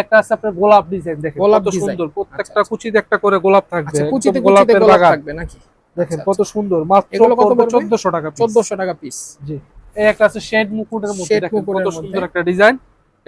একটা আছে আপনার গোলাপ ডিজাইন, দেখেন কত সুন্দর, প্রত্যেকটা কুচিতে একটা করে গোলাপ থাকবে। কুচিতে কুচিতে গোলাপ থাকবে নাকি? দেখেন কত সুন্দর, মাত্র 1400 টাকা পিস। 1400 টাকা পিস। জি, এই একটা আছে শেড মুকুটের মধ্যে, দেখেন কত সুন্দর একটা ডিজাইন,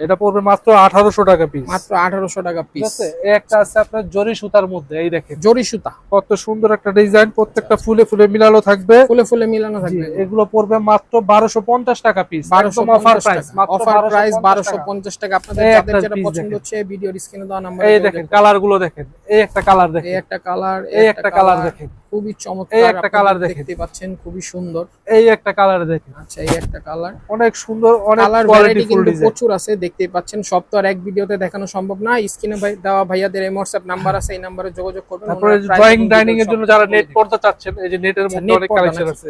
এটা পড়বে মাত্র 1800 টাকা পিস। মাত্র 1800 টাকা পিস। ঠিক আছে, এই একটা আছে আপনার জরি সুতার মধ্যে, এই দেখেন জরি সুতা, কত সুন্দর একটা ডিজাইন, প্রত্যেকটা ফুলে ফুলে মিলানো থাকবে, ফুলে ফুলে মিলানো থাকবে। এগুলো পড়বে মাত্র 1250 টাকা পিস। একদম অফার প্রাইস, মাত্র অফার প্রাইস 1250 টাকা। আপনাদের যাদের যেটা পছন্দ হচ্ছে ভিডিওর স্ক্রিনে দেওয়া নাম্বারে এই দেখেন কালার গুলো দেখেন, এই একটা কালার দেখেন, এই একটা কালার, এই একটা কালার দেখেন, খুবই চমৎকার। এই একটা কালার দেখতে পাচ্ছেন, খুবই সুন্দর। এই একটা কালার দেখেন, আচ্ছা এই একটা কালার অনেক সুন্দর, অনেক কালার কোয়ালিটি ভ্যারাইটি ফুল কিন্তু ডিজাইন প্রচুর আছে, দেখতেই পাচ্ছেন। সব তো আর এক ভিডিওতে দেখানো সম্ভব না। স্ক্রিনে দেওয়া ভাইয়াদের এই হোয়াটসঅ্যাপ নাম্বার আছে, এই নম্বরে যোগাযোগ করবেন। তারপরে ড্রয়িং ডাইনিং এর জন্য যারা নেট পর্দা চাচ্ছেন, এই যে নেটের মধ্যে অনেক কালেকশন আছে।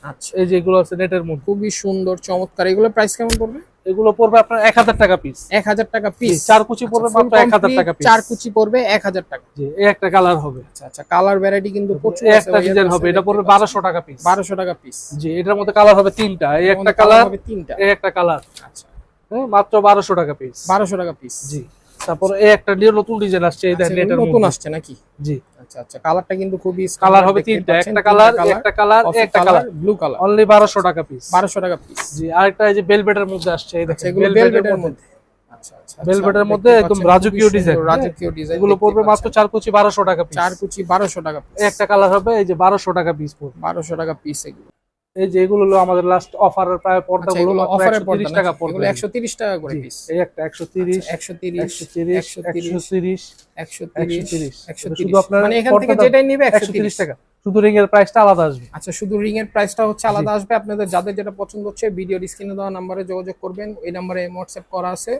আচ্ছা, এই যে এগুলো আছে নেটের মধ্যে, খুবই সুন্দর চমৎকার। এগুলো প্রাইস কেমন পড়বে? এগুলো পড়বে আপনার 1000 টাকা পিস। 1000 টাকা পিস। চার কুচি পড়বে মাত্র 1000 টাকা পিস। চার কুচি পড়বে 1000 টাকা। জি, এই একটা কালার হবে। আচ্ছা আচ্ছা, কালার ভ্যারাইটি কিন্তু প্রচুর আছে। একটা ডিজাইন হবে, এটা পড়বে 1200 টাকা পিস। 1200 টাকা পিস। জি, এটার মধ্যে কালার হবে তিনটা, এই একটা কালার হবে তিনটা, এই একটা কালার। আচ্ছা, মাত্র 1200 টাকা পিস। 1200 টাকা পিস। জি, তারপর এই একটা নিউ নতুন ডিজাইন আসছে, এই দেখেন নেটের মধ্যে নতুন আসছে নাকি? জি, আচ্ছা আচ্ছা, কালারটা কিন্তু খুবই কালার হবে তিনটা, একটা কালার, একটা কালার, একটা কালার, ব্লু কালার। অনলি 1200 টাকা পিস। 1200 টাকা পিস। জি, আরেকটা এই যে বেলভেটের মধ্যে আসছে, এই দেখেন এগুলো বেলভেটের মধ্যে। আচ্ছা আচ্ছা, বেলভেটের মধ্যে একদম রাজকীয় ডিজাইন, রাজকীয় ডিজাইন। এগুলো পড়বে মাত্র 4 কুচি 1200 টাকা পিস। 4 কুচি 1200 টাকা পিস। একটা কালার হবে, এই যে 1200 টাকা পিস পড়বে। 1200 টাকা পিস। এগুলো এই যে এগুলো হলো আমাদের লাস্ট অফারের প্রায় পর্দাগুলো, মাত্র অফারের 130 টাকা পড়বে। এগুলো 130 টাকা করে পিস। এই একটা 130, 130, 130, 130, 130। শুধু আপনার মানে এখান থেকে যেটাই নিবে 130 টাকা, শুধু রিং এর প্রাইসটা আলাদা আসবে। আচ্ছা, শুধু রিং এর প্রাইসটা হচ্ছে আলাদা আসবে। আপনাদের যাদের যেটা পছন্দ হচ্ছে ভিডিওর স্ক্রিনে দেওয়া নম্বরে যোগাযোগ করবেন, এই নম্বরে হোয়াটসঅ্যাপ করা আছে।